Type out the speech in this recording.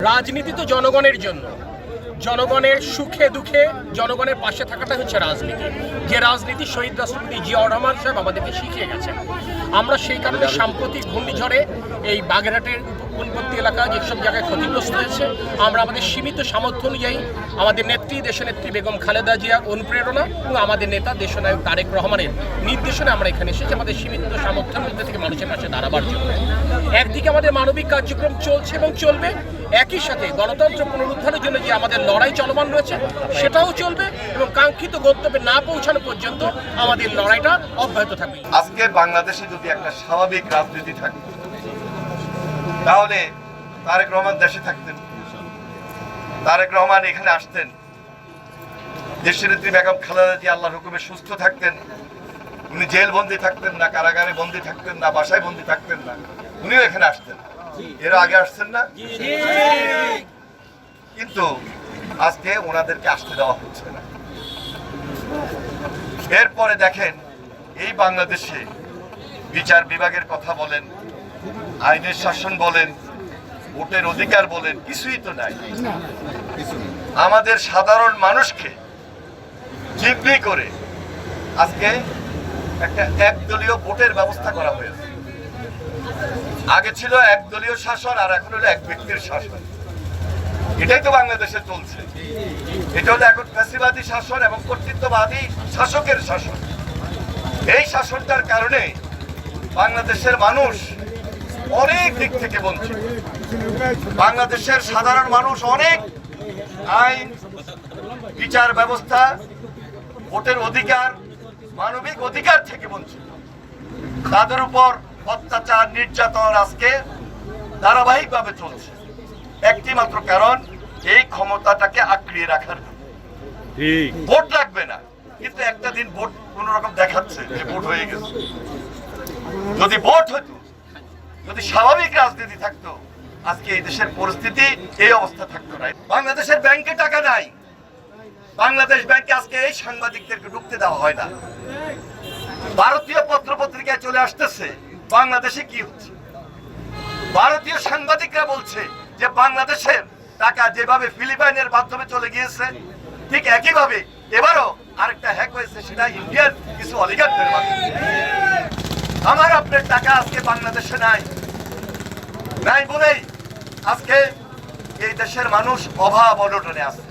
রাজনীতি তো জনগণের জন্য, জনগণের সুখে দুঃখে জনগণের পাশে থাকাটা হচ্ছে রাজনীতি। যে রাজনীতি শহীদ রাষ্ট্রপতি জিয়াউর রহমান সাহেব আমাদেরকে শিখিয়ে গেছেন। আমরা সেই কারণে সাম্প্রতিক ঘূর্ণিঝড়ে এই বাগেরহাটের উপকূলবর্তী এলাকা যেসব জায়গায় ক্ষতিগ্রস্ত হয়েছে, আমরা আমাদের সীমিত সামর্থ্য অনুযায়ী আমাদের নেত্রী দেশনেত্রী বেগম খালেদা জিয়ার অনুপ্রেরণা এবং আমাদের নেতা দেশনায়ক তারেক রহমানের নির্দেশনে আমরা এখানে এসেছি আমাদের সীমিত সামর্থ্যের মধ্যে থেকে মানুষের পাশে দাঁড়াবার জন্য। একদিকে আমাদের মানবিক কার্যক্রম চলছে এবং চলবে, একই সাথে গণতন্ত্র পুনরুদ্ধারের জন্য যে আমাদের লড়াই চলমান রয়েছে সেটাও চলবে এবং কাঙ্ক্ষিত গন্তব্যে না পৌঁছানো পর্যন্ত আমাদের লড়াইটা অব্যাহত থাকবে। আজকে বাংলাদেশে যদি একটা স্বাভাবিক রাজনীতি থাকে তাহলে তারেক রহমান দেশে থাকতেন, তারেক রহমান এখানে আসতেন, দেশনেত্রী বেগম খালেদা জিয়া আল্লাহর হুকুমে সুস্থ থাকতেন, উনি জেল বন্দী থাকতেন না, কারাগারে বন্দী থাকতেন না, বাসায় বন্দী থাকতেন না, উনিও এখানে আসতেন। এর আগে আসছেন না? কিন্তু আজকে ওনাদেরকে আসতে দেওয়া হচ্ছে না। এরপরে দেখেন এই বাংলাদেশে বিচার বিভাগের কথা বলেন, আইনের শাসন বলেন, ভোটের অধিকার বলেন, কিছুই তো নাই। আমাদের সাধারণ মানুষকে জিম্মি করে আজকে একটা একদলীয় ভোটের ব্যবস্থা করা হয়েছে। আগে ছিল একদলীয় শাসন, আর এখন হলো এক ব্যক্তির শাসন। এটাই তো বাংলাদেশে চলছে। এটা হলো এখন ফ্যাসিবাদী শাসন এবং কর্তৃত্ববাদী শাসকের শাসন। এই শাসনটার কারণে বাংলাদেশের মানুষ অনেক দিক থেকে বঞ্চিত। বাংলাদেশের সাধারণ মানুষ অনেক আইন, বিচার ব্যবস্থা, ভোটের অধিকার, মানবিক অধিকার থেকে বঞ্চিত। তাদের উপর অত্যাচার, নির্যাতন আজকে ধারাবাহিকভাবে চলছে। একটি মাত্র কারণ, এই ক্ষমতাটাকে আঁকড়িয়ে রাখার জন্য। ভোট লাগবে না, কিন্তু একটা দিন ভোট কোন রকম দেখাচ্ছে যে ভোট হয়ে গেছে। যদি ভোট হতো, যদি স্বাভাবিক রাজনীতি থাকতো, আজকে এই দেশের পরিস্থিতি এই অবস্থা থাকতো না। বাংলাদেশের ব্যাংকে টাকা নাই, বাংলাদেশ ব্যাংকে আজকে এই সাংবাদিকদেরকে ঢুকতে দেওয়া হয় না। ভারতীয় পত্র পত্রিকায় চলে আসতেছে বাংলাদেশে কি হচ্ছে। ভারতীয় সাংবাদিকরা বলছে যে বাংলাদেশের টাকা যেভাবে ফিলিপাইনের মাধ্যমে চলে গিয়েছে, ঠিক একইভাবে এবারও আরেকটা হ্যাক হয়েছে, সেটা ইন্ডিয়ার কিছু অলিগারদের মাধ্যমে। আমার আপনার টাকা আজকে বাংলাদেশে নাই বলেই আজকে এই দেশের মানুষ অভাব অনটনে আছে।